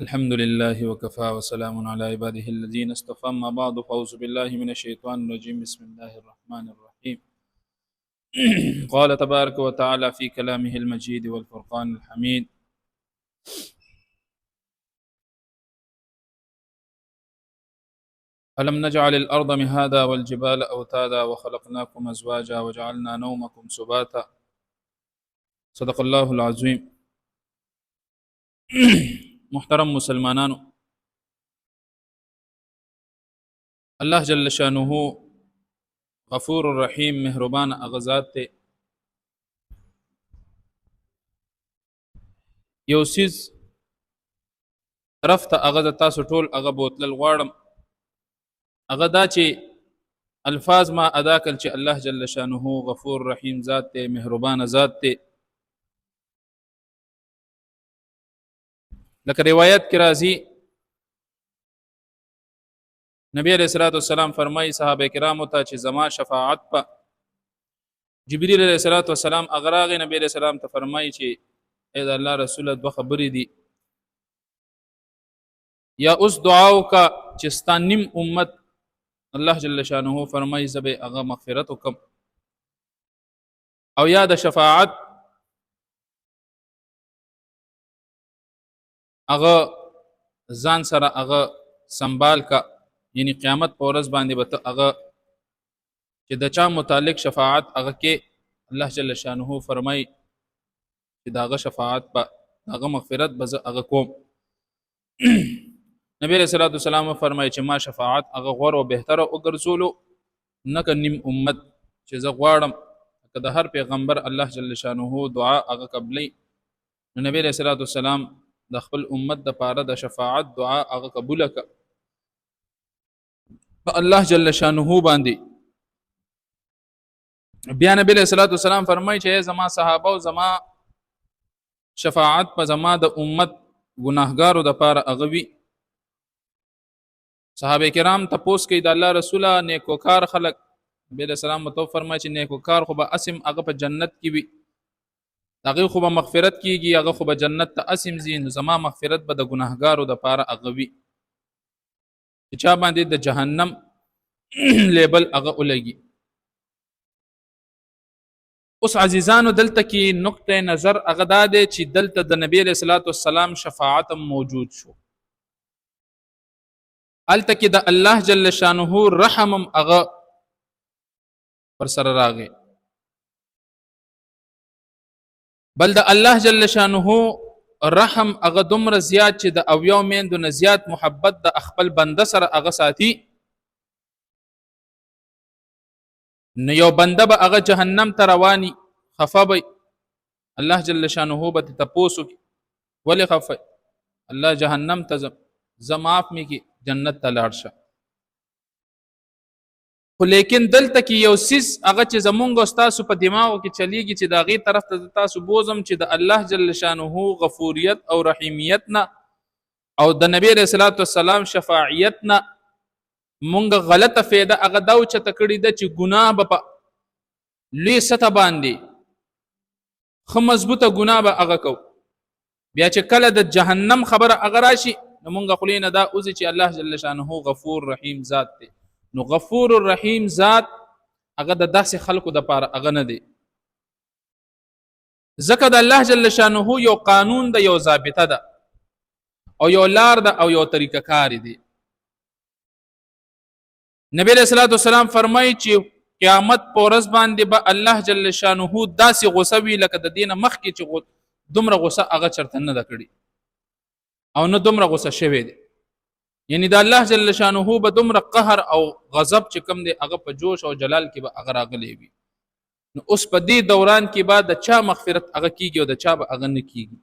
الحمد لله وكفى وسلام على عباده الذين اصطفى، أما بعد فأعوذ بالله من الشيطان الرجيم. بسم الله الرحمن الرحيم. قال تبارك وتعالى في كلامه المجيد والفرقان الحميد: ألم نجعل الأرض مهادا والجبال أوتادا وخلقناكم أزواجا وجعلنا نومكم سباتا. صدق الله العظيم. محترم مسلمانانو، الله جل شانه غفور الرحیم مهربان اغزاد ته. یو سیز طرف ته هغه د تاسو ټول هغه بوتلل غواړم، هغه دا چې الفاظ ما ادا کړل چې الله جل شانه غفور رحیم ذات ته، مهربان ذات ته. لکه روایت کې راځي، نبی علیہ الصلوۃ والسلام فرمایي صحابه کرامو ته چې زما شفاعت په جبرئیل علیہ الصلوۃ والسلام اغراغ نبی علیہ السلام ته فرمایي چې اې د الله رسول دوه خبرې دي، یا اوس دعاو کا چې ستانیم امت الله جل شانه فرمایي زبه هغه مغفرت وکم، او یا د شفاعت هغه ځان سره هغه سنبال کا، یعنی قیامت په ورځ باندې به هغه چې د چا متعلق شفاعت هغه کې الله جل شانه فرمایي چې داغه شفاعت په داغه مغفرت به هغه کوم. نبی رسول الله والسلام فرمایي چې ما شفاعت هغه غوره او بهتره وګرځولو نه که نیم امت چې زه غواړم که د هر پیغمبر الله جل شانه دعا هغه قبلې، نو نبی رسول الله والسلام د خپل امت د پاره د شفاعت دعا هغه قبول کړه په الله جل شانه باندې. بیا نبی رسول الله والسلام فرمایي چې زما صحابه او زما شفاعت په زما د امت ګناهګارو د پاره هغه وي. صحابه کرام تپوس کوي د الله رسوله نیکوکار خلق، نبی رسول الله متو فرمایي چې نیکوکار خو به اسم هغه په جنت کې وي، هغه خو به مغفرت کیږي، هغه خو به جنت ته اسم زی، نو زما مغفرت به د ګناهګارو د پاره هغه وي چې چا باندې د جهنم لیبل هغه ولګي. اوس عزیزانو دلته کې نقطه نظر هغه دا دی چې دلته د نبی رسول الله والسلام شفاعت موجود شو، الته کې د الله جل شانه رحم هغه پر سره راغی، بل د الله جل شانه رحم هغه دومره زیات چې د اویو میندو نه زیات محبت د خپل بنده سره هغه ساتي. نو یو بنده به هغه جهنم ته رواني خفه به الله جل شانه به تپوسو ولی خفه الله جهنم ته زماف می کی جنت ته لاړ شه. خو لیکن دلته کې یو سیس هغه چې زمونږ استاسو په دماغو کې چلیږي چې دا غي طرف ته تاسو بوزم چې د الله جل شانه غفوریت او رحیمیت نه او د نبی رسول الله والسلام شفاعیت نه مونږ غلطه فایده هغه دا او چې تکړی د چې ګناه به لوی سطح باندې خو مضبوطه ګناه به هغه کو، بیا چې کله د جهنم خبره هغه راشي نو مونږ خلینو دا اوځي چې الله جل شانه غفور رحیم ذات دی. نو غفور الرحیم ذات هغه د داسې خلکو د پاره هغه نه دی، ځکه د الله جل شانه یو قانون د یو ضابطه ده او یو لار ده او یو طریقه کار دی. نبی رسول الله والسلام فرمایي چې قیامت پر ورځ باندې به الله جل شانه داسې غوسه وی لکه د دینه مخکې چې دومره غوسه هغه چرته نه ده کړې او نه دومره غوسه شوی دی، یعنی د الله جل شانه به دومره قهر او غضب چې کم دی هغه په جوش او جلال کې به هغه راغلی وي. نو اوس په دې دوران کې بعد د چا مغفرت هغه کیږي او د چا به هغه نه کیږي.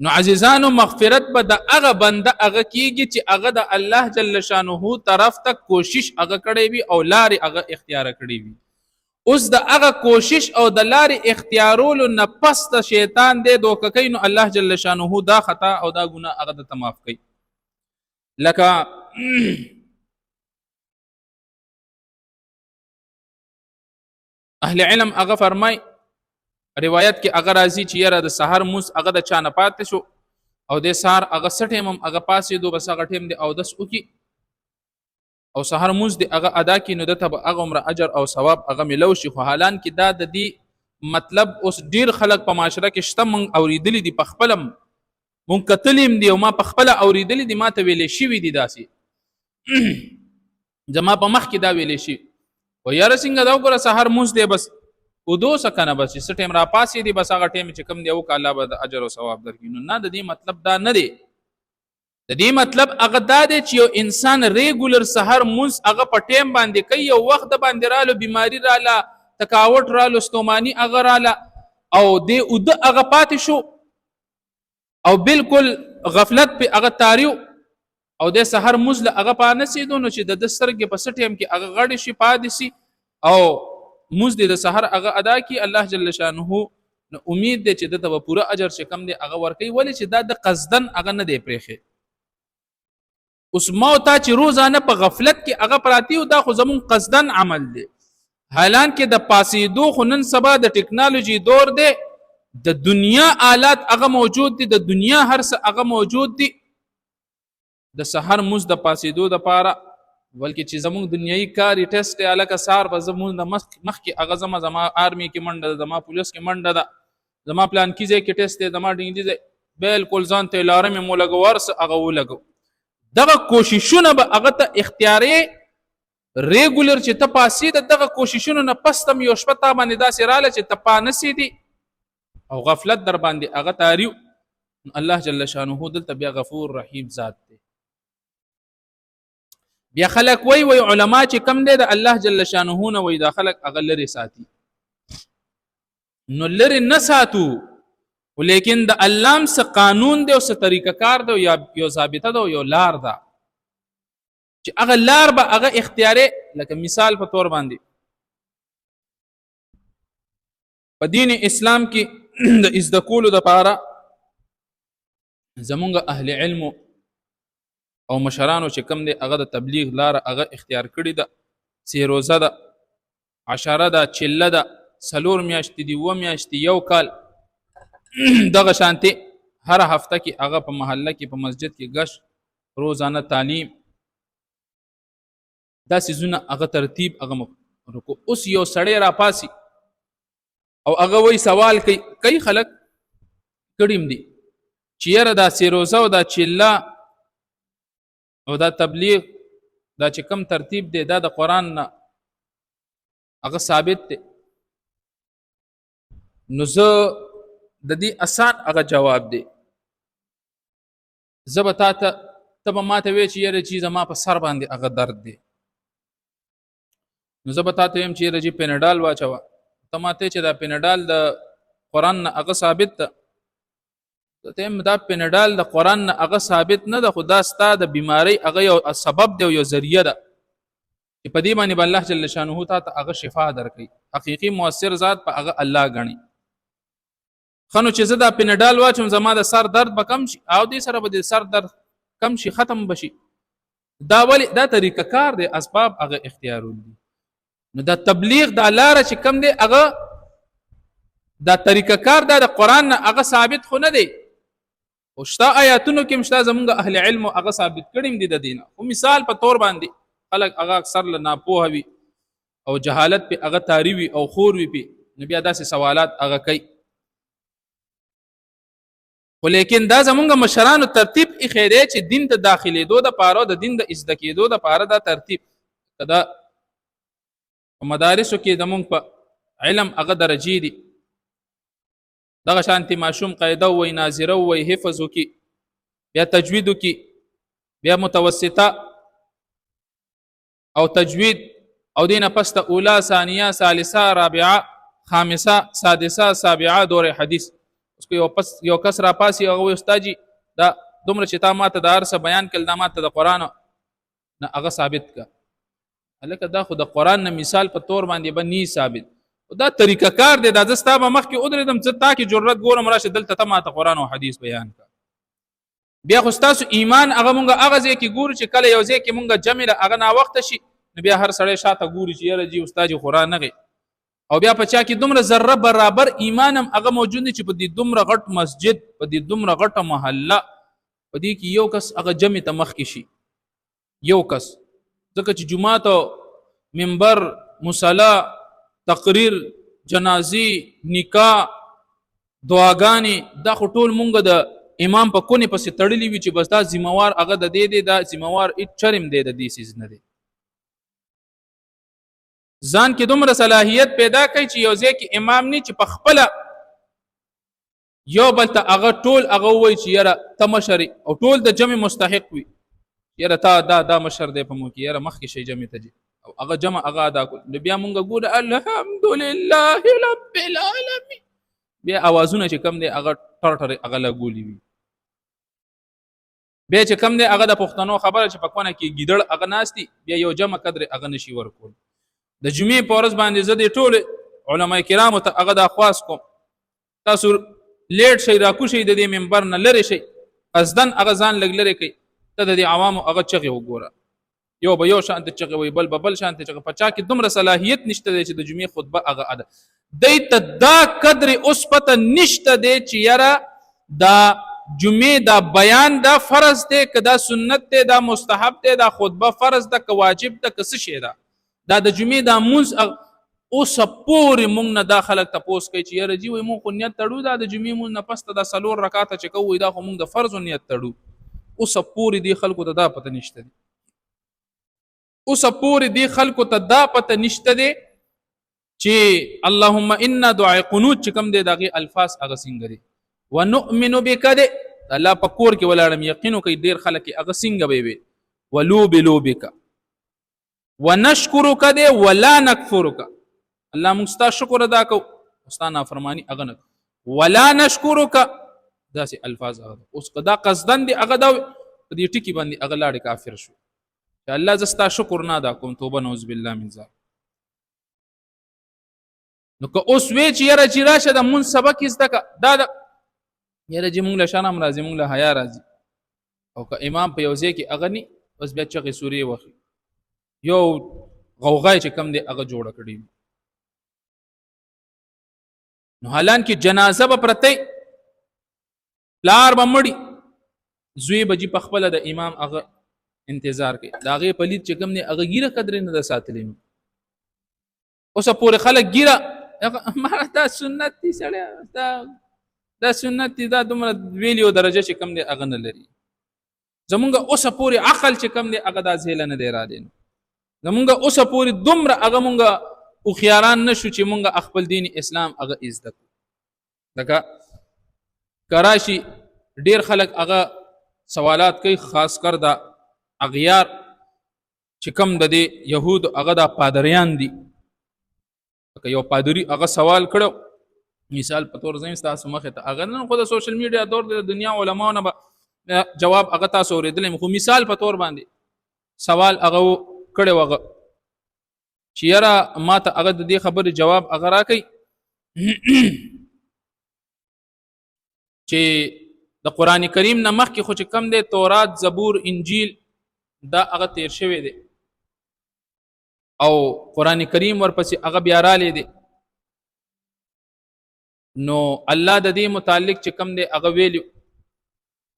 نو عزیزانو مغفرت به د هغه بنده هغه کیږي چې هغه د الله جل شانه طرف ته کوشش هغه کړی وي او لارې هغه اختیار کړی وي. اوس د هغه کوشش او د لارې اختیارولو نه پس د شیطان دی دوکه کوي، نو الله جل شانه دا خطا او دا ګناه هغه د معاف کوي. لکه اهل علم هغه فرمای روایت کې هغه راځي چې یاره د سحر مونځ هغه د چا نه پاتې شو او د سحر هغه څه ټیم هم هغه پاسېدو بس هغه ټیم دی اودس وکړي او سحر مونځ دی هغه ادا کړي نو دته به هغه عمره اجر او ثواب هغه میلو شي. خو حالان کې دا د دې مطلب اوس ډیر خلک په معاشره کې شته مونږ اوریدلی دي په خپلم مونږ کتلیم دي او ما په خپله اوریدلی دي ما ته ویلې شوي دي داسې زما په مخ کې دا ویلې شي و یاره څنګه دا وګوره سحر مونځ دی بس ودوسه کنه بس چې ټیم را پاسې دی بس هغه ټیم چې کم دی وکړه الله به د اجر او ثواب درکړي. نو نه د دې مطلب دا نه دی. د دې مطلب هغه دا دی چې یو انسان ریګولر سحر مونځ هغه په ټیم باندې کوي یو وخت باندې رالو بیماری رااله تکاوټ رالو ستومانی هغه رااله او دې اوده هغه پاتې شو او بالکل غفلت په هغه تاریو او د سحر مونځ له هغه پا نسیدو نو چې د سترګې په څه ټیم کې هغه غړې شي پاتې سي او مونځ د سحر هغه ادا کی الله جل شانه نو امید دی چې دته به پوره اجر چې کم دی هغه ورکوي ولې چې دا د قصدن هغه نه دی پرېښی. اوس ما او تا چې روزانه په غفلت کې هغه پراتی او دا خو زمون قصدن عمل دی حالان کې د پاسېدو خو نن سبا د ټکنالوژي دور دی د دنیا آلات هغه موجود دي د دنیا هر څه هغه موجود دي د سحر مونځ د پاسېدو دپاره بلکې چې زموږ دنیایي کار ټیسټ دی هلکه سهار به زموږ د مخکې هغه زما آرمي کې منډه ده زما پولیس کې منډه ده زما پلانکي ځای کې ټیسټ دی زما ډینګلي ځای بالکل ځان ته لاره مې مو لګو ورس هغه ولګو دغه کوششونه به هغه ته اختیاري ریګولر چې ته پاسې دغه کوششونو نه پس تم یو شپه تا باندې داسې راله چې ته پا نسېدي او غفلت در باندې هغه تاریو الله جل شانه دلته بیا غفور رحیم ذات دی. بیا خلک وی علما چې کم دی د الله جل شانه نه وی دا خلک هغه لرې ساتي نو لرې نه ساتو ولیکن د الله څه قانون دی او څه طریقه کار دی یا یو ضابطه ده یو لار ده چې هغه لار به هغه اختیاري لکه مثال په تور باندې په دین اسلام کې د ازده کولو دپاره زمونږ اهل علم او مشرانو چې کم دی هغه د تبلیغ لاره هغه اختیار کړې ده سی روزه ده عشره ده چله ده 4 میاشتې دي 2 میاشتې یو کال دغه شانتي هر هفته کې هغه په محله کې په مسجد کې گشت روزانه تعلیم دا سيزونه هغه ترتیب هغه رکو اوس یو سړی را پاسي او هغه وی سوال کوي خلک کړیم دي چې یاره دا سی روزه او دا چله او دا تبلیغ دا چې کم ترتیب دی دا د قرآن نه هغه ثابت دی نو زه د دې آسان هغه جواب دی زه به تا ته ته به ما ته وایې چې یاره چې زما په سر باندې هغه درد دی نو زه به تا ته وایم چې یاره چې پینډال واچوه ته ما ته چې دا پینډال د قرآن نه هغه ثابت ده ته دا پینډال د قرآن نه هغه ثابت نه ده خو دا ستا د بیماری هغه یو سبب دی او یو ذریعه ده چې په دې باندې به الله جل شانه تا ته هغه شفا درکوي حقیقي مؤثر ذات په هغه الله ګڼي خنو چې زه دا پینډال واچوم زما د سر درد به کم شي او دې سره به د سر درد کم شي ختم بشي دا ولی دا طریقه کار دی اسباب هغه اختیارول دي نو دا تبلیغ دا لاره چې کم دی هغه دا طریقه کار دا د قرآن نه هغه ثابت خو نه دی او شتا آیاتونو کې مشتا زمونږ اهل علم هغه ثابت کړیم دي د دینه او مثال په تور باندې خلک هغه اکثر له ناپوهه وي او جهالت په هغه تاری وي او خور وي په نو بیا داسې سوالات هغه کوي خو لیکن دا زمونږ مشرانو ترتیب ایښی دی چې دین ته داخلېدو دپاره د دین د زده کېدو دپاره دا ترتیب دا په مدارسو کې زمونږ په علم هغه درجې دي دغه شانتي ماشوم قاعده وای ناظره وای حفظ وکي بیا تجوید وکي بیا متوسطه او تجوید او دینه پسته اوله ثانیه ثالثه رابعه خامسه سادسه سابعه دور حدیث اس کو یو کس را پاسي هغه استادجی دا دومره چې تا ماته د ارسه بیان کړل دا ماته د قران نه هغه ثابت کا الکه دا خو د قران نه مثال په تور باندې بني ثابت دا طریقه کار دی دا زستا به مخ کې ودرېدم څه تا کې جرأت ګورم راشه دلته ته ماته قرآن او حدیث بیان کا بیا خو ستاسو ایمان هغه مونږ هغه ځای کې ګورو چې کله یو ځای کې مونږ جمع هغه نا وخت شي نو بیا هر سړی شاته ګوري چې یاره جی استاد قرآن نه او بیا په چا کې دومره ذره برابر ایمان هم هغه موجود دی چې په دې دومره غټ مسجد په دې دومره غټه محله په دې کې یو کس هغه جمع ته مخکې شي، یو کس، ځکه چې جمعات او منبر مصلا تقریر جنازي نکاح دعاګانې دا خو ټول مونږ د امام په کونې پسې تړلي وي چې بس دا ذمہوار هغه د دې دی، دا ذمہوار چرم دی د دې سیز نه دی. ځان کې دومره صلاحیت پیدا کوي چې یو ځای کې امام نه چې په خپل یو بل ته هغه ټول هغه وایي چې یاره ته مشر او ټول د جمع مستحق وي، یاره تا دا مشر دی په مو کې، یاره مخکې شي جمع ته جي او هغه جمع هغه ادا کول. بیا مونږ ګوره الحمدلله رب العالمین، بیا اوازونه چې کم دی هغه ټر هغه لګولي وي. بیا چې کم دی هغه د پښتنو خبره چې په کونه کې ګیدړ هغه ناشتي، بیا یو جمع قدر هغه نشي ورکول. د جمعې په ورځ باندې زه د ټول علما کرامو ته هغه د خواست کوم تاسو لیټ شي راکوشي د دې منبر نه لری شي قصدن هغه ځان لګ لري کوي ته د عوامو هغه چغي وګوره، یو به یو شانت چغي وي بل شانت چغي، پچا کې دومره صلاحیت نشته چې د جمعې خطبه هغه اده دیت دا قدر اوس پته نشته دی چې یاره دا جمعې دا بیان دا فرض دی که دا سنت دی دا مستحب دی دا خطبه فرض ده که واجب ده که څه شی ده، دا د جمعې دا مونځ اوس پورې مونږ نه دا خلک تپوس کوي چې یاره جی وایي مونږ خو نیت تړو دا د جمعې مونځ نه پس ته دا 4 رکعاته چې کوو دا خو مونږ د فرضو نیت تړو. اوس پورې دې خلکو ته دا پته نشته دی، اوس پورې دې خلکو ته دا پته نشته دی چې اللهم انا دعای قنوت چې کوم دی دغه الفاظ هغه څنګه دي ونؤمن بک دی الله په کور کې ولاړم یقینو کوي ډیر خلک هغه څنګه به وي ولوبک ونشکرک دی ولا نکفرک الله موږ ستاسو شکر ادا کو استاد نافرمانی هغه نه ولا نشکرک داسې الفاظ هغه اوس قدا قصدن دی هغه دا په دې ټکی باندې هغه لاړ کافر شو چې الله زستا شکر نه ادا کوم توبه نعوذ بالله من ذلک. نو که اوس وی چې یاره چې راشه د مون سبق زده کا دا یاره چې مونږ له شرم راځي مونږ له حیا راځي او که امام په یو ځای کې هغه ني بس بیا چغې سورې وخی یو غوغای چې کم دی هغه جوړه کړي. نو حالان کې جنازه به پرته لار به مړي زوی بجی په خپل د امام هغه انتظار کوي دا هغه پلید چې کم دی هغه ګیره قدر نه ساتلې اوس پورې خلک ګیره ما دا سنت دي سړی دا سنت دي دا دومره ویلیو درجه چې کم دی هغه نه لري. زمونږ اوس پورې عقل چې کم دی هغه دا زیل نه دی را دي، زمونږ اوس پورې دومره هغه مونږ او خياران نشو چې مونږ خپل دین اسلام هغه عزت دغه کراشي ډیر خلک هغه سوالات کوي خاص کر دا اغیار چې کم د يهود هغه د پادریان دي که یو پادری هغه سوال کړو مثال په تور زین تاسو مخه ته هغه نن خو د سوشل میډیا دور د دنیا علماو نه جواب هغه تاسو اوریدل خو مثال په تور باندې سوال هغه کړو هغه چې یاره ما ته هغه د دې خبرې جواب هغه راکړي چې د قران کریم نه مخکې خو چې کم دی تورات زبور انجیل دا هغه تیر شوی دی او قران کریم ورپسې هغه بیا را لید نو الله د دې متعلق چې کم دی هغه ویلو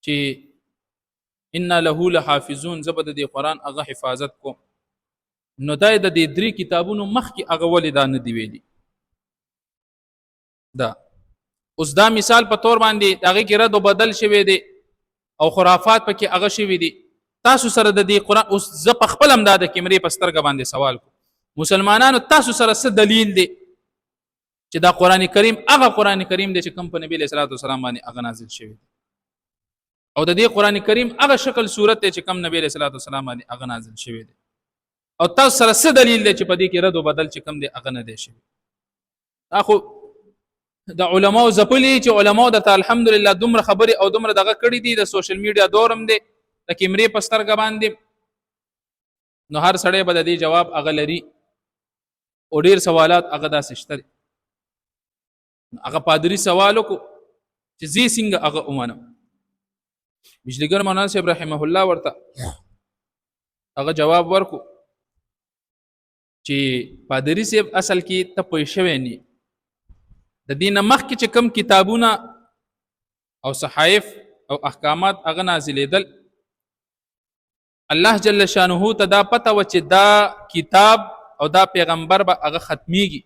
چې ان له لحافظون زبد د قران هغه حفاظت کو نو دای د دې درې کتابونو مخکې هغه ولیدا نه دی ویلي دا اوس دا مثال په تور باندې هغه کې رد او بدل شوی دی او خرافات پکې هغه شوی دی تاسو سره د دې قران اوس ز په خپل امداد کې مری پسترګ باندې سوال کو مسلمانانو تاسو سره څه دلیل دی چې دا قران کریم هغه قران کریم دی چې کوم په نبی له صلوات والسلام باندې هغه نازل شوی او د دې قران کریم هغه شکل صورت دی چې کوم نبی له صلوات والسلام باندې هغه نازل شوی دی او تاسو سره څه دلیل دی چې په دې کې رد او بدل چې کوم دی هغه نه دی شوی. اخو د علماو زپلی چې علماو د الحمدلله دومره خبري او دومره دغه کړی دي د سوشل میډیا دورم دی د کیمرې پسترګ باندې نو هر سړی به د دې جواب هغه لري او ډیر سوالات هغه داسې شته هغه پادری سوالو کو چې زی څنګه هغه اومنه بجلیګر مولانا صاحب رحمه الله ورته هغه جواب ورکو چې پادری صاحب اصل کې ته پوه شوی نه د دې نه مخکې چې کوم کتابونه او صحائف او احکامات هغه نازلېدل الله جل شانه ته دا پته و چې دا کتاب او دا پیغمبر به هغه ختمیږي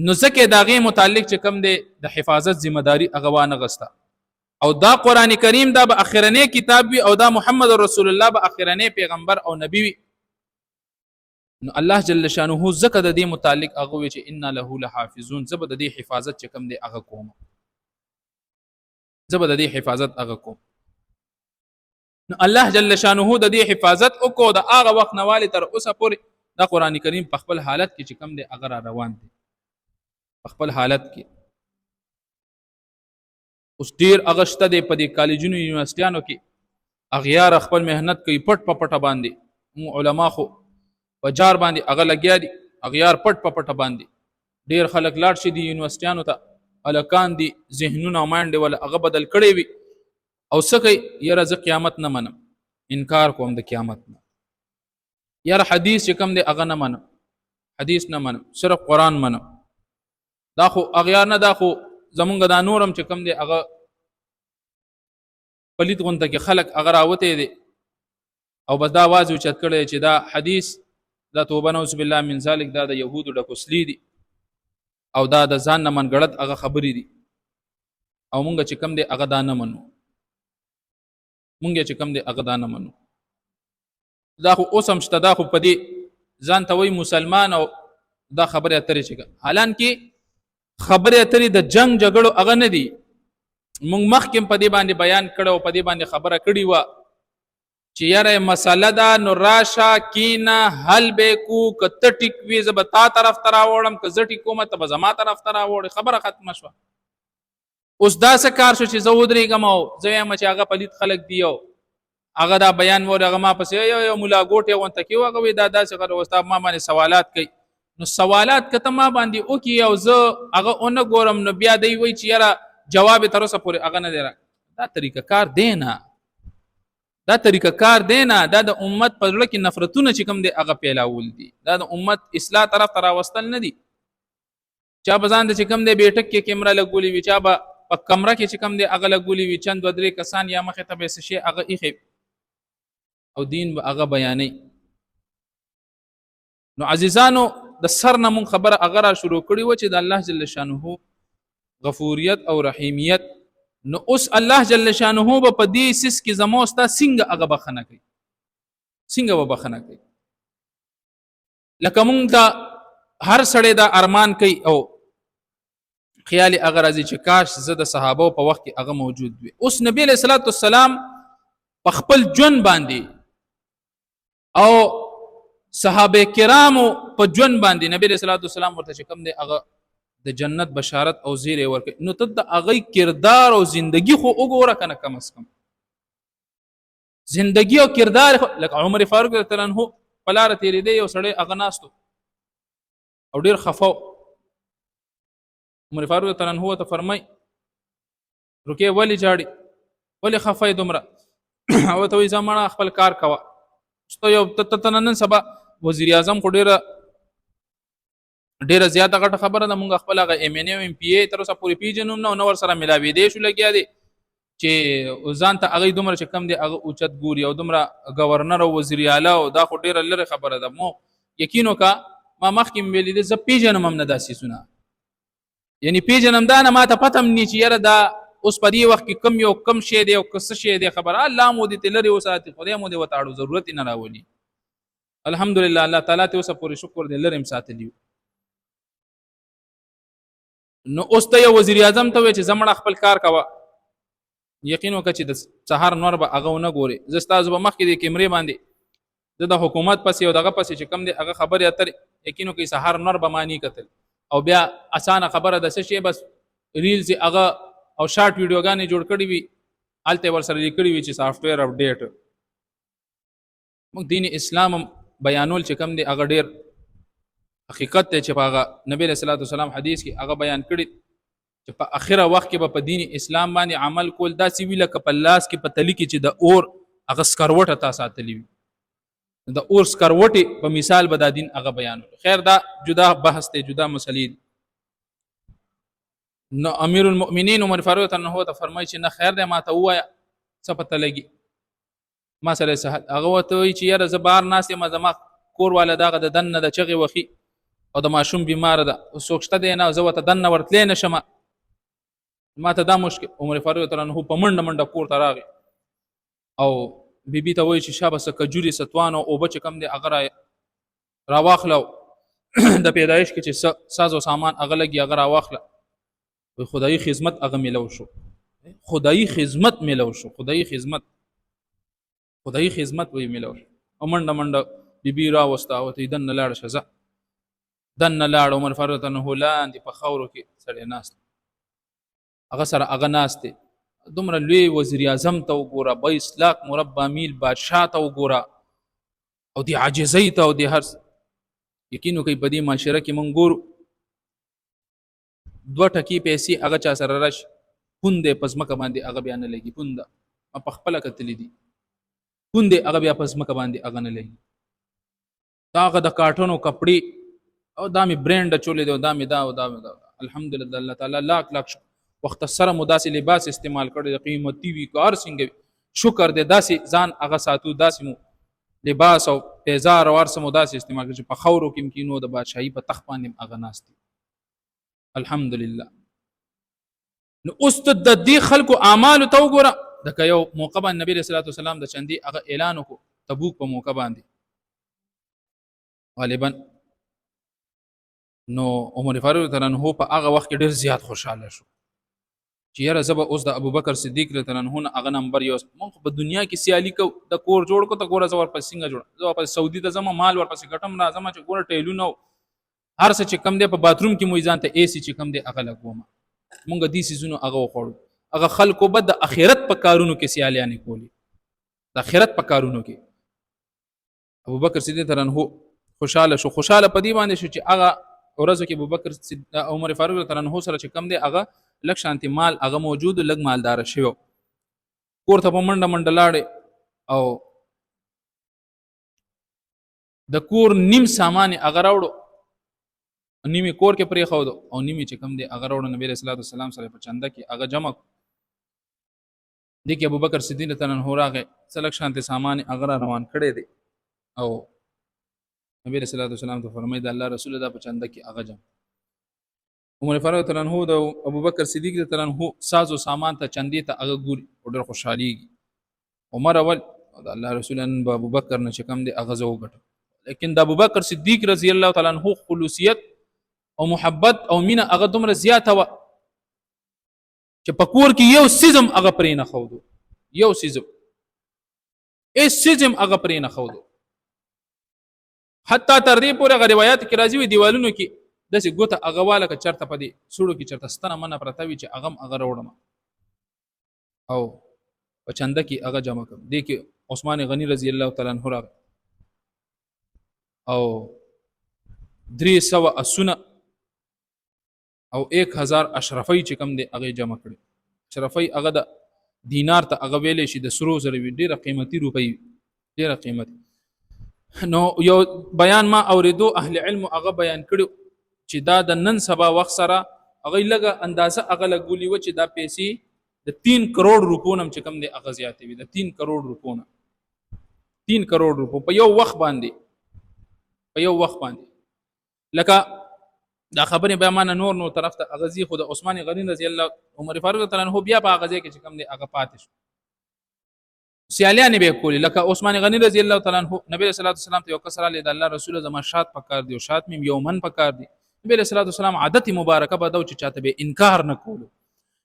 نو ځکه د هغې متعلق چې کوم دی د حفاظت ذمہ داری هغه وانغسته او دا قرآن کریم دا به اخرنی کتاب وي او دا محمد رسول الله به اخرنی پیغمبر او نبی وي نو الله جل شانه زکه د دې متعلق هغه وی چې ان له لحافظون زبد د دې حفاظت چې کوم دی هغه کوم زبد د دې حفاظت هغه کوم نو الله جل شانه د دې حفاظت وکړو د هغه وخت نواله تر اوسه پورې دا قرآن کریم په خپل حالت کې چې کوم دی هغه روان دی په خپل حالت کې اوس ډیر اغشته دی په دې کالجونو یونیورسيټیانو کې اغیار خپل مهنت کوي پټ په پټه باندې علما خو په جار باندې هغه لګیا دي اغیار پټ په پټه باندې ډیر خلک لاړ شي دي یونیورسيټیانو ته الکان دي ذهنونه مانډه ولا هغه بدل کړي وي او سکه یره ز قیامت نه منم انکار کوم د قیامت نه یره حدیث چې کوم دی هغه نه منم حدیث نه منم صرف قرآن منم دا خو اغیار نه دا خو زمونږ دا نورم چې کوم دی هغه پلیت غونته کې خلک هغه راوته دي او بس دا आवाज اوچت کړي چې دا حدیث دا توبه نوذ بالله من ذلک دا د يهودو د کوسلی دي او دا د ځان نه منګړت هغه خبرې دي او مونږ چې کوم دی هغه دا نه منو مونږ چې کوم دی هغه دا نه منو دا خو اوسم شته دا خو په دې ځان ته وای مسلمان او دا خبره اترې چې حالان کې خبره اترې د جنگ جګړو هغه نه دي مونږ مخکې په دې باندې بیان کړو په دې باندې خبره کړې و چې یاره مسله دا نو راشه کینا حل به کو کته ټیک وی زبتا طرف ترا وړم ک زټی کومه ته زما طرف ترا وړ خبره ختمه شو اوس دا څه کار شو چې زودري غمو زویم چې هغه پلیت خلق دیو هغه دا بیان مور هغه ما پسې یو مولا ګوټه وانت کیو هغه دا داسې غره استاد ما باندې سوالات کوي نو سوالات کته ما باندې او کی او زه هغه اون ګورم نو بیا دی وای چې یاره جواب تر اوسه پورې هغه نه دی دا طریقه کار دینا دا طریقه کار دینا دا د امت په لړ کې نفرتونه چې کوم دی هغه پیلاول دي دا د امت اصلاح طرف ته راوستل نه دي چا بزان د چې کوم دی بیٹک کې کیمرا لګولي وي چا په کمره کې چې کوم دی هغه لګولي وي چند ودرې کسان یا مخه ته به شي هغه ایخي او دین به هغه بیانې نو عزیزانو د سر نه مون خبره هغه را شروع کړي و چې د الله جل شانه غفوریت او رحیمیت نو اوس الله جل شانه په دې سیس کې زموستا څنګه هغه بخنه کوي څنګه و بخنه کوي لکه مونږ ته هر سړی دا ارمان کوي او خیال هغه راځي چې کاش زه د صحابه په وخت کې هغه موجود وي اوس نبی علیہ الصلوۃ والسلام په خپل جون باندې او صحابه کرامو په جون باندې نبی علیہ الصلوۃ والسلام ورته کوم دی هغه د جنت بشارت او زیره ورکړي نو ته د هغه کردار او زندگی خو وګوره کنه کم از کم زندگی او کردار لکه عمر فاروق رضی الله عنه پلار تیری دی یو سړی هغه ناستو او ډیر خفاو عمر فاروق رضی الله عنه ته فرمای رکه ولی جاړي ولی خفای دومره او ته وې زمانہ خپل کار کوا ستو یو تنن سبا وزیر اعظم کو ډیره زیاته غټه خبره ده مونږ خپل هغه ایم ان ام پی ای تر اوسه پوری پیجنوم نو ور سره ملاوي دی شو لګیا دي چې ځان ته هغه دومره چې کم دی هغه اوچت ګوري او دومره گورنر او وزیر اعلی او دا خو ډیره لره خبره ده مو یقینو کا ما مخکې ویلې ده ز پیجنم هم نه داسې سونه یعنی پیجنم دا نه ما ته پتم نی چې یره دا اوس په دې وخت کې کم شی دی او کس شی دی خبره الله مو دې لري وساتي خدای مو دې وتاړو ضرورت نه راولي الحمدلله الله تعالی ته اوس پوری شکر دې لرم ساتلی نو اوس ته وزیر اعظم ته چې زمړه خپل کار کوا یقین وکړه چې د سحر نور به هغه نه ګوري زستاز به مخکې د کیمرې باندې د حکومت پسې او دغه پسې چې کم دی هغه خبره اتر یقین وکړي سحر نور به مانی کتل او بیا اسانه خبره د څه شی بس ریلز هغه او شارټ ویډیوګانې جوړ کړي وي الته ور سره لیکړي وي چې سافټویر اپډیټ موږ دین اسلام بیانول چې کم دی هغه ډیر حقیقت ته چې هغه نبی رسول الله صلی الله علیه حدیث کې هغه بیان کړی چې په اخره وخت کې په دین اسلام باندې عمل کول دا سی ویل ک په لاس کې په تلی کې چې د اور هغه سکروټه تا ساتلی وي د اور سکروټي په مثال به دا دین هغه بیانول. خیر دا جدا بحث ته جدا مسلې دي. نو امیر المؤمنین عمر فاروق ته ته فرمایي چې نه خیر دی ما ته وایا څه پته لګي ما سره صحت. هغه ورته وایي چې یاره زه بهر ناست یم زما کور والا دغه د دننه د چغې وخي او د ماشوم بیمار ده څوک شته دی نه زه ورته دننه ورتلی نه شم ما ته دا مشکل. عمر فاروق ته په منډه منډه کور ته راغی او بیبي ته وایي چې شابه څه کجوري ستوان او اوبه چې کم دی هغه راواخله د پیدایش کې چې ساز او سامان هغه لګي هغه راواخله. خدایي خدمت هغه ملو شو. خدایي خدمت ملو شو. خدایي خدمت وی ملو شو. او منډه منډه بیبي راوسته او ته دننه لاړه شه. دننه لاړ. عمر فاروق ته لاندې په خاورو کې سړی ناست هغه سره هغه ناست دی. دومره لوی وزیر اعظم ته وګوره 22 لاک مربع میل بادشاه ته وګوره او دی عاجزۍ ته او دی هر یقینو کوي په دې معاشره کې مونږ ګورو دوه ټکی پیسې هغه چا سره راشي پوندې په ځمکه باندې هغه بیا نه لګي. پونده ما په خپله کتلې دي پوندې هغه بیا په ځمکه باندې هغه نه لګي. دا هغه د کاټونو کپړې او دا مې برینډ اچولې دی او دا مې دا او دا مې دا. الحمدلله الله تعالی لاک لاک وخت سره مو داسې لباس استعمال کړی قیمتي وي کار څنګه شکر دې داسې ځان هغه ساتو داسې مو لباس او پیزار او ارسمو داسې استعمال کړي په خورو کې کینو د بادشاہي په تخت باندې هغه ناست دي. الحمدلله. نو اوس ته د دې خلکو اعمال ته وګوره د یو موقع باندې نبی رسول الله صلی الله علیه وسلم د چندي هغه اعلان وکړ تبوک په موقع باندې غالبا. نو عمر فاروق رضی الله عنه په هغه وخت کې ډیر زیات خوشاله شو چې یاره زه به اوس د ابوبکر صدیق رضی الله عنه هغه نمبر یو مونږ په دنیا کې سیالي کو د کور جوړ کو ته ګوره زه ورپسې څنګه جوړ زه واپس سعودي ته ځم مال ورپسې ګټم راځم چې ګوره ټیلونه هر څه چې کم دی په باتروم کې مو ځان ته اي سي چې کم دی هغه لګوم. مونږ دې سيزونو هغه وخوړو. هغه خلکو به د اخرت په کارونو کې سیالیانې کولی. د اخرت په کارونو کې ابوبکر صدیق رضی الله عنه خوشاله شو. خوشاله په دې باندې شو چې هغه ورځو کې ابوبکر عمر فاروق رضی الله عنه سره چې کم دی هغه لک شانتي مال هغه موجود لګ مالدار شوی کور ته په منډه منډه لاړې او د کور نیم سامان هغه راوړو نیمه کور کې پرې خو او نیمه چې کم دی هغه راوړو نبی رسول الله صلی الله علیه وسلم سره په چنده کې هغه جمع دي کې ابوبکر صدیق رضی الله عنه راغی څلک شانتي سامان هغه روان کړي دي او نبی رسول الله صلی الله علیه وسلم ته فرمایي د الله رسول الله په چنده کې هغه جمع. عمر فاروق رضی الله عنه د ابوبکر صدیق رضی الله عنه ساز او سامان ته چندي ته هغه ګوري او ډېر خوشحاليږي. عمر اول د الله رسول الله ابوبکر نه چې کم دی هغه زو غټ لیکن د ابوبکر صدیق رضی الله تعالی عنہ خلوصیت او محبت او مینه هغه دومره زیاته و چې پکور کې یو سیزم هغه پرې نه خودو یو سیزم اس سیزم هغه پرې نه خودو حتی تر دې پورې روایت کې راځي وي دیوالونو کې داسې ګوته هغه واله که چرته په دې سوړو کې چرته ستنه منه پرته وي چې هغه هغه راوړم او په چنده کې هغه جمع کړم. دې کې عثمان غنی رضی الله تعالی عنہ راغی او 300 اسونه او 1000 اشرفی چې کم دی هغه جمع کړي. اشرفی هغه د دینار ته هغه ویلې شي د سرو زر وی ډیره قیمتي روپۍ ډیره قیمتي. نو یو بیان ما اوریدو اهل علم هغه بیان کړو چې دا د نن سبا وخت سره هغه لګه اندازه هغه لګولي و چې دا پیسې د 3 کروڑ روپو نم چې کم دی هغه زیاتې وي د 3 کروڑ روپو نه 3 کروڑ روپو په یو وخت باندې لکه دا خبرې به معنا نور طرف ته اغازي خود عثمان غنی رضی الله عمر فاروق تعالی عنہ بیا په اغازي کې چې کم دی هغه پاتې شو سیالیان به کولی لکه عثمان غنی رضی الله تعالی عنہ نبی صلی الله علیه وسلم ته یو کس را لید الله رسول زما شات پکار دی او شات مم یومن پکار دی. نبی صلی الله علیه وسلم عادت مبارکه به دا چې چاته به انکار نه کولو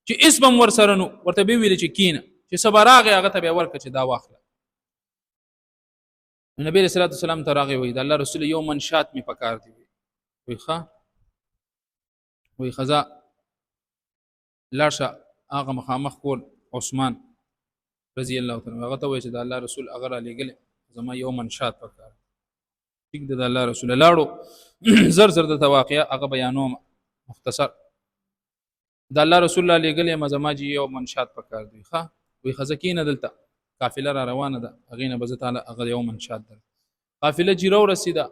چې اسم ور سره نو ورته به ویل چې کینه چې صبراغه هغه ته به ورکه چې دا واخله. نبی صلی الله علیه وسلم ته راغی وی دا الله رسول یومن شات می پکار دی وی ښا وی خزا لاشه هغه مخامخ کول عثمان رضی الله تعالی هغه ته وی چې د الله رسول هغه را لګل زما یو منشات پکار ټیک د الله رسول لاړو زر زر د واقعیا هغه بیانوم مختصر د الله رسول الله لګل زما جی یو منشات پکار دی ښا وی خزکینه دلته قافله را روانه ده هغه نه بز تعالی هغه یو منشات ده قافله جیرو رسیدا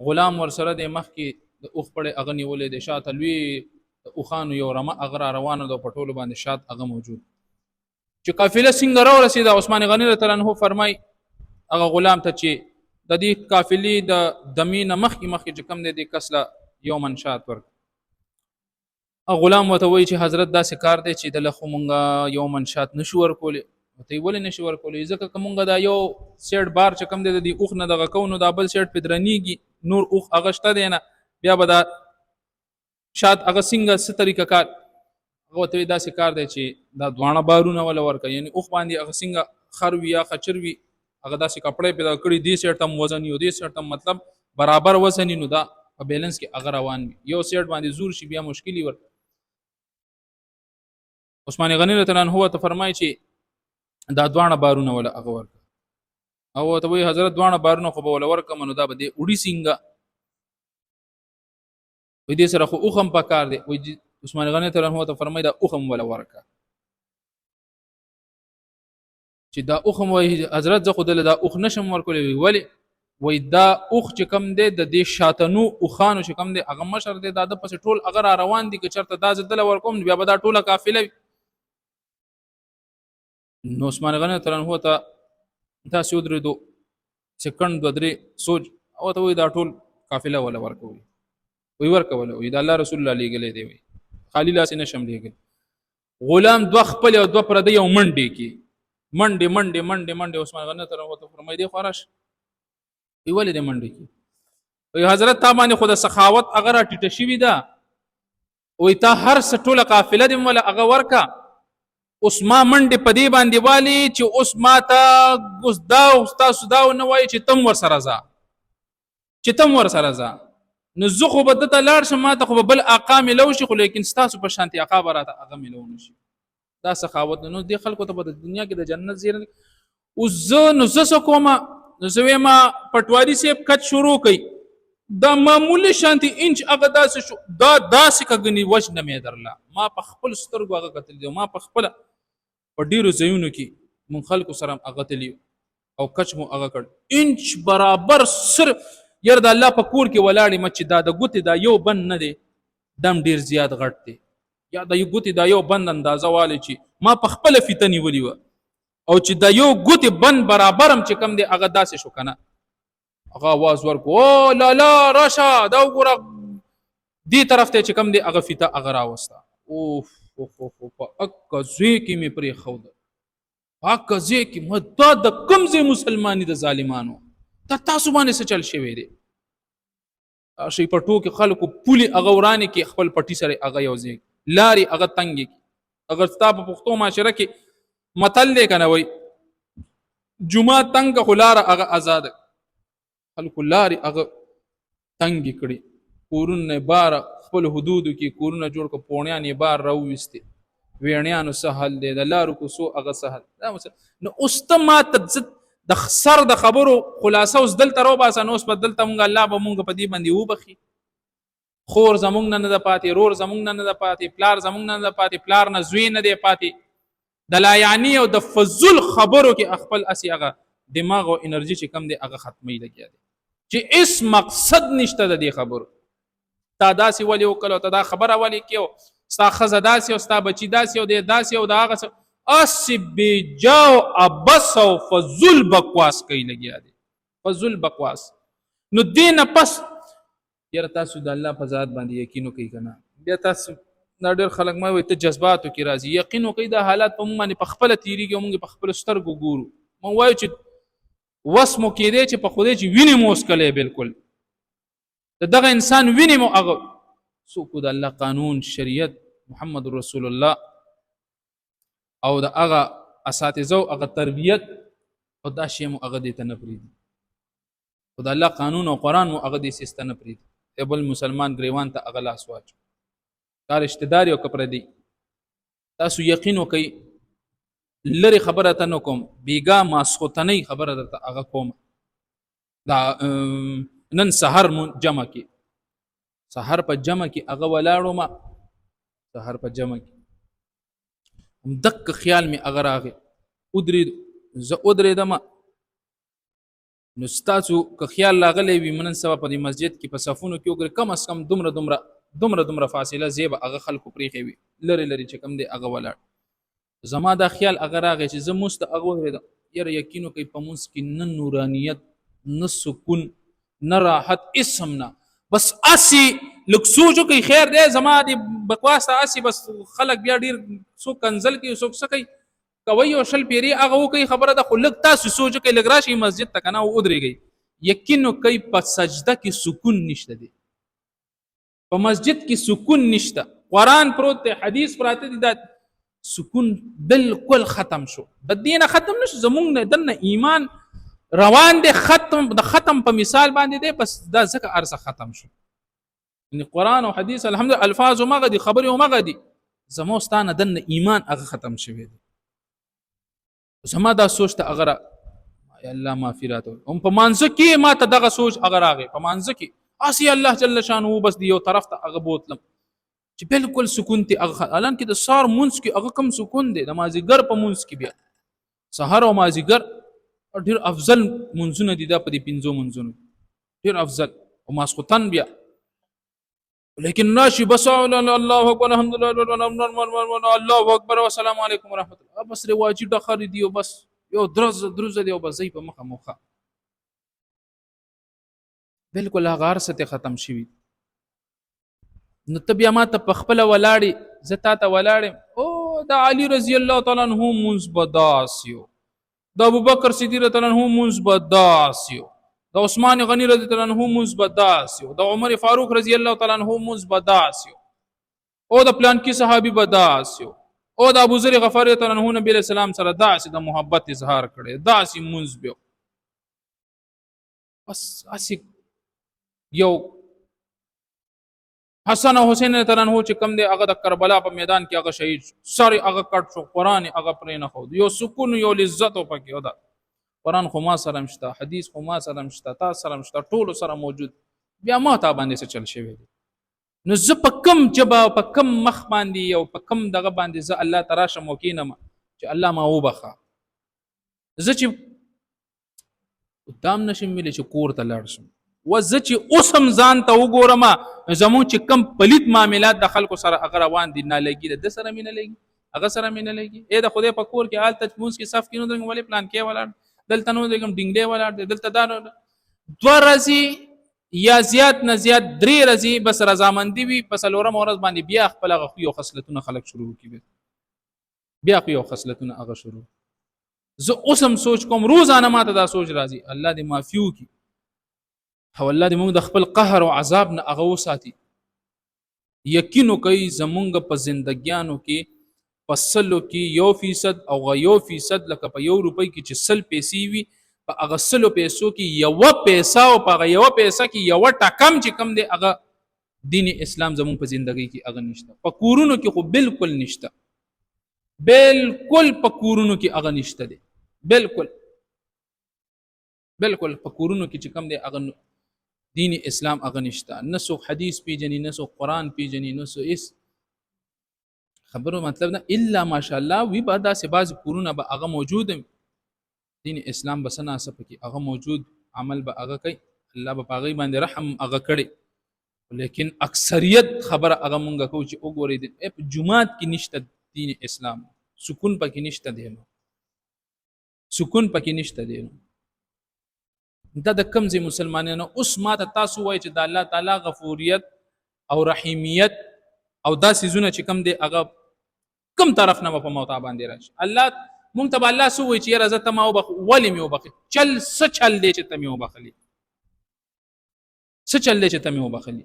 غلام ورسره د مخ کې د اوخ پړې اغه نیولې د شاته لوی د اوخانو یو رمه اغه روانه د پټولو باندې شات اغه موجود چې قافله څنګه را رسیدا عثمان غنی رضی الله عنه فرمای اغه غلام ته چې د دې قافلې د دمینه مخ چې کم دی د کسله یو منشات ورک غلام وته وی چې حضرت دا کار دی چې د لخوا مونږه یو منشات نشو ورکولې ته ولې نشو ورکولې ځکه کومګه دا یو سیټ بار چې کم دی د اوخ نه دغه کونو دا بل سیټ پدرنیږي نور اوخ اغشته دی نه بیا به دا شات اغه څنګه ست طریقه کار هغه ته دا کار دی چې دا دوانه بارونه ولا ورکه یعنی اوخ باندې اغه څنګه خروي یا خچروي هغه داسې کپڑے پیدا کړی دي سیټ هم وزن یو دي سیټ هم مطلب برابر وزن نو دا په بیلانس کې اگر روان یو سیټ باندې زور شي بیا مشکلی ور عثمان غنی رضی الله عنه ته فرمایي چې دا دوانه بارونه ولا هغه ورک او ته وی حضرت دوانه بارونه خو به ولا ورک منو دا به وډی سینګه وې دې سره خو اوخم پکار دی وې عثمان غنی رضی الله عنه ته فرمایي دا اوخم ولا ورک چې دا اوخم وای حضرت زه خو دل دا اوخ نشم ورکولې ولی وای دا اوخ چې کم دی د دې شاتنو اوخانو چې کم دی هغه مشر دی دا د پس ټول اگر روان دي که چرته دا زدل ورکوم بیا به دا ټوله قافله نو عثمان غنی ترن هو ته تاسو درېدو سکند بدري سوچ او ته وای دا ټول قافله ولا ورکوي وی ورکول وی دا الله رسول الله لګلې دی وی خالی لاس نشم لګل غلام دوه خپل او دوه پر دی یو منډي کې منډي عثمان غنی ترن هو ته فرمای دی خراش وی ولې دی منډي کې وی حضرت تا باندې خود سخاوت اگر ټټ شي وی دا وی تا هر ټوله قافله دی ولا اگر ورکا اوس ما منډه پدی باندې والی چې اوس ما ته اوس دا استاد سودا نه وای چې تم ور سره ځه نو زه خو بد ته لاړ شم ما ته خو بل اقا ملو شي خو لیکن ستاسو په شانتي اقا براته هغه ملو نشي دا سخاوت نو دی خلکو ته په دنیا کې د جنت زیر او زه نو زه کومه نو زه ما پټواری سیب کټ شروع کړي دا معمولی شانتي انچ هغه داسې شو دا داسې کګنی وجه نه مې درلا ما په خپل سترګو هغه کتل دی ما په خپل په ډیرو ځایونو کې مون خلکو سره هغه تلی او کچ مو هغه کړ انچ برابر سر ير د الله په کور کې ولاړې مچ دا د ګوتې دا یو بند نه دی دم ډیر زیات غټ دی یا د یو ګوتې دا یو بند اندازه والی چې ما په خپل فتنی ولي و او چې دا یو ګوتې بند برابرم چې کم دی هغه داسې شو کنه هغه आवाज ورکو او لا لا راشه دا وګوره دې طرف ته چې کم دی هغه فتا هغه راوستا اوف په اکزوی کې می پرې خود اکزوی کې مدا د کمزې مسلمانی د ظالمانو تا تاسو باندې څه چل شوی دی شي پټو کې خلکو پولی اغورانی کې خپل پټی سره هغه یوځي لاري هغه تنګي اگر ستا په پښتو معاشره کې متل دی کنه وای جمعه تنگ خلار هغه آزاد خلکو لاري هغه تنګي کړي کورونه بار خپل حدودو کې کورونه جوړ کو پونیان یې بار راوېستي ویڼیانو سهل دی د لارو کو سو هغه سهل دا نو استمات د خسر د خبرو خلاصه اوس دلته رو باسه نو اوس په دلته مونږ الله به مونږ په دې باندې وبخي خور زمونږ نه د پاتې رور زمونږ نه د پاتې پلار زمونږ نه د پاتې پلار نه زوی نه دی پاتې د لا یعنی او د فضل خبرو کې خپل اسی هغه دماغ او انرژي چې کم دی هغه ختمي لګیا دی چې اس مقصد نشته د دې خبرو تا داسې ولي وکړو ته دا خبره ولي کیو ستا خزه داسې او ستا بچی داسې او د داسې او د هغه اس بجاو ابس او فضل بکواس کوي لګیا دي فضل بکواس نو دینه پس یره تاسو د الله په ذات باندې یقین کوي کنه بیا تاسو دا ډېر خلک ما وي ته جذباتو کې راځي یقین کوي دا حالات په باندې په خپل تیریږي موږ په خپل سترګو ګورو مونږ وایو چې وسمو کې دی چې په خوده چې ویني موس کله بالکل دغه انسان ویني مو هغه سوق د الله قانون شریعت محمد رسول الله او د هغه اساتذه او هغه تربیت او دا شی مو هغه دې ته نه پریدي او د الله قانون او قران مو هغه دې سیسته نه پریدي بل مسلمان گریوان ته هغه لاس واچو دا رشتہداري او کپر دی تاسو یقین وکئ لری خبره ته نو کوم بیګا ماسختنی خبره درته هغه کوم دا نن سحر جمع کی سحر په جمع کی هغه ولاړو ما سحر په جمع کی دک خیال می اگر هغه ادري ز ادري دما نو ستاسو که خیال راغلی وي منن سبا په دې مسجد کې په صفونو کې وګورئ کم از کم دومره فاصله زیبه هغه خلکو پرېښې وي لرې چې کوم دی هغه ولاړ زما دا خیال هغه راغی چې زه مونځ ته هغه ودرېدم یاره یقین وکړئ په مونځ کې نه نورانیت نه سکون نه راحت اسم نه بس اسی لږ سوچ وکړئ خیر دی زما د بکواس ته اسی بس خلک بیا ډېر څوک کنزل کوي څوک څه کوي کوي او شل پیری هغه وکي خبره ده خو لږ تاسو سوچ کوي لږ راشي مسجد ته کنه او ودرېږئ یقین کوي په سجده کې سکون نشته دی په مسجد کې سکون نشته قرآن پروت دی حدیث پراته دي دا سکون بالکل ختم شو د دینه ختم نشو زمونږ دنه ایمان روان دی ختم په مثال باندې دی بس دا ځکه ارزه ختم شو ان قرآن او حدیث الحمدلله الفاظ مغه دي خبري مغه دي زموستانه دنه ایمان هغه ختم شوی دی زما دا سوچ ته اگر یا الله معافرات هم په مانځ کې ما ته دغه سوچ اگر راغی په مانځ کې اسی الله جل شانه بس دی یو طرف ته هغه بوتلم چې بالکل سکون ته هغه الان کې د سار مونږ کې هغه کم سکون دی د مازیګر په مونږ کې بیا سحر او مازیګر ډیر افضل منځونه دي دا په دې پنځو منځونو ډیر افضل او ماسختن بیا لیکن ناشي بس الله اکبر الحمدلله الله اکبر والسلام علیکم ورحمت الله بس رواجی ډخر دی او بس یو دروز دی او بس په مخه بالکل هغه ارسته ختم شوی نو تبیا ما ته پخپل ولاړی زتا ته ولاړم او د علی رضی الله تعالی عنہ منز بداسیو د ابوبکر صدیق رضی الله عنه منز بداسیو د عثمان غنی رضی الله عنه منز بداسیو د عمر فاروق رضی الله تعالی عنه منز بداسیو او د پلان کې صحابي بداسیو او د ابو ذر غفاری رضی الله عنه نبی علیہ السلام سره داسې د محبت اظهار کړي داسې منز بیو بس اسی یو حسن او حسین رضی الله عنه چې کم دی هغه د کربلا په میدان کې هغه شهید ساري هغه کټ شو قران هغه پرې نه خو یو سکون یو عزت او پکې ودا قران خو ما سره مشته حدیث خو ما سره مشته تا سره مشته ټول سره موجود بیا ما ته باندې څه چل شوی نو زه په کم جبا په کم مخ باندې او په کم دغه باندې زه الله تعالی شم وکینم چې الله ما وبخا زه چې قدام نشم ملي چې کور ته لاړ شم وزه چې اوسم ځان ته وګورم زمون چې کم پلیت معاملات د خلکو سره هغه روان دي نه لګي د سره مینه لګي هغه سره مینه لګي اې د خدای په کور کې حال تجموز کې صف کې نو دغه ولې پلان کې ولاړ دلته نو دغه ډینګډې ولاړ دلته دا دوه ورځې یا زیات نه زیات درې ورځې بس رضامندي وي په څلورم ورځ باندې بیا خپل غو یو خصلتونه خلک شروع کوي بیا خو یو خصلتونه هغه شروع زه اوسم سوچ کوم روزانه ماته دا سوچ راځي الله دې معفو کی او الله دې موږ د خپل قهر او عذاب نه هغه وساتي یقین کوي زمونږ په زندګیانو کې په سلو کې 1% او 1% لکه په 1 روپۍ کې چې 100 پیسې وي په هغه 100 پیسو کې 1 پیسه او په هغه 1 پیسه کې 1 ټکم چې کم دی هغه دین اسلام زمون په زندګۍ کې هغه نشته په کورونو کې خو بالکل نشته بالکل په کورونو کې هغه نشته دی بالکل په کورونو کې چې کم دی هغه دین اسلام هغه نشته نسو حدیث پیجنې نسو قرآن پیجنې نسو اس خبرو مطلب نه الا ماشاءالله وی بعد سے بعض کورونه به هغه موجود دین اسلام بسنا سپکی هغه موجود عمل به هغه کوي الله به پاغي باندې رحم هغه کړي لیکن اکثریت خبره هغه مونږه کو چې وګورئ په جمعات کې نشته دین اسلام سکون پکې نشته دی سکون پکې نشته دی دا د کمزې مسلمانانو اوس ماته تاسو وایي چې د الله تعالی غفوریت او رحیمیت او دا سيزونه چې کم دی هغه کم طرف نه په موتا باندې راشي الله مونږ ته الله سو وایي چې یاره زه ته ما وبخ ولې مې وبخې چل څه چل دی چې ته مې وبخلي څه چل دی چې ته مې وبخلي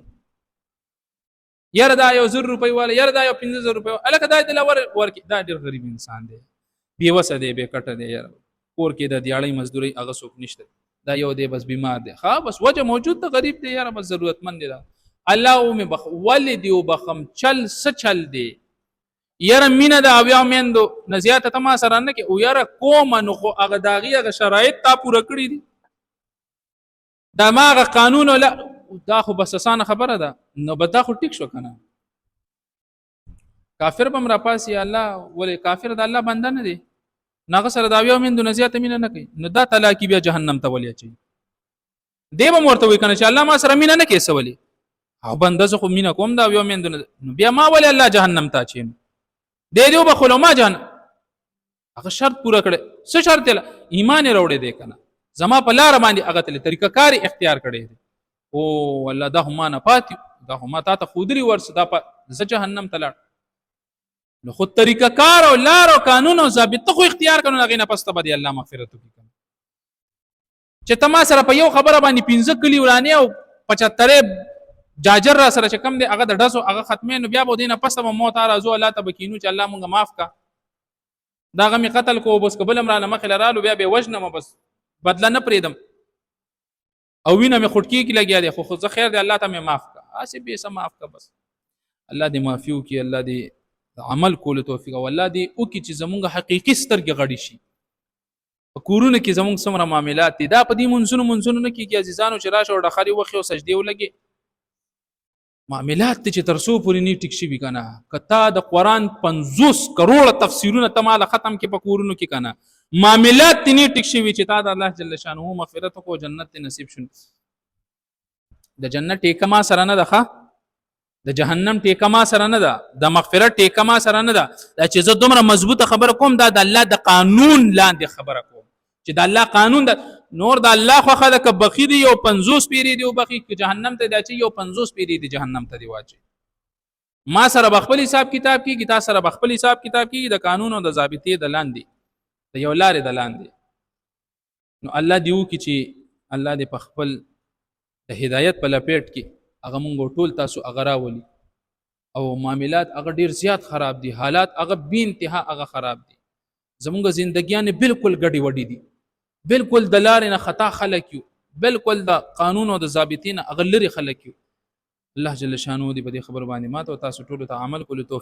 یاره دا یو 100 روپۍ والا یاره دا یو 15000 روپۍ الکه دا دل ورکی دا ډېر غریب انسان دی بې وسه دی بې کټه دی یاره کور کې د دیاړۍ مزدوري هغه څوک نشته دا یو دی بس بیمار دی ها بس وجه موجود ته غریب دی یاره بس ضرورتمند دی الله او مې بخ ولې دی وبخم چل څه چل دی یاره مینه د اویا میندو نزیات ته ما سره نه کې او یاره کوم نو خو هغه داغي هغه شرایط تا پوره کړی دي دا ماغه قانون ولا دا خو بس اسانه خبره ده نو به دا خو ټیک شو کنه کافر بم را پاسي الله ولې کافر د الله بنده نه دی ناغه سره دا اویا میندو نزیات مینه نه کوي نو دا طلاق بیا جهنم ته ولې چي دی به ورته وی کنه چې الله ما سره مینه نه کوي سولې او بنده زه خو مینه کوم دا یو میندونه بیا ما ولې الله جهنم ته اچوي دی دیو به خلو ما جهنم هغه شرط پوره کړي څه شرط دی ایمان یې راوړی دی کنه زما په لار باندې هغه تل طریقه کار اختیار کړی دی او الله دا هم نه پاتې دا هم تا ته خودري ورس دا زه جهنم ته لاړ نو خود طریقه کار او لار او قانون او ضابطه خو اختیار کړو هغه نه پسته به الله مغفرت وکړي چې تما سره په یو خبره باندې 15 کلی ورانه او 75 جاجر را سره چې کم دی هغه د ډسو هغه ختمه نو بیا به دینه پسته موت راځو الله ته بکینو چې الله مونږه معاف کا دا غمی قتل کو بس قبل امرانه مخ لرالو بیا به وجنه بس بدله نه پریدم او وینه می خټکی کی لګیا دی خو زه خیر دی الله ته می معاف کا اسی به سم معاف کا بس الله دې معافیو کی الله دې عمل کول توفیق او الله دې او کی چې زمونږ حقيقي سترګې غړي شي کورونه کې زمونږ څومره معاملات دي دا په دې منځونو نه کیږي عزیزانو چې راشه او ډخري وخی او سجدي ولګي معاملات چې ترسو پوری نه ټیک شي کنه کته د قران 50 کروڑ تفسیرونه تماله ختم کې پکورونو کې کنه معاملات نه ټیک شي چې تا د الله جل شانه مغفرت کو جنت نصیب شون د جنت ټیکما سره نه ده د جهنم ټیکما سره نه ده د مغفرت ټیکما سره نه ده چې زه دومره مضبوطه خبره کوم دا د الله د قانون لاندې خبره کوم چې د الله قانون د نور د الله خو خلک بخیری یو 50 پیری دی او بخی کې جهنم ته دی یو 50 پیری دی جهنم ته دی واچي ما سره بخپل حساب کتاب کی تا سره بخپل حساب کتاب کی د قانون او د ضابطې د لاندې د یو لارې د لاندې نو الله دیو کی چې الله دې په خپل د هدایت په لپیټ کې هغه مونږ ټول تاسو هغه راولي او معاملات هغه ډیر زیات خراب دي حالات هغه بے انتها هغه خراب دي زمونږ زندگیان بالکل ګډي وډي دي بالکل د لارې نه خطا خلک یو بالکل د قانون او د ضابطین اغلری خلک یو الله جل شانو دې په دې خبر باندې ماته او تاسو ټول ته عمل کول توفیق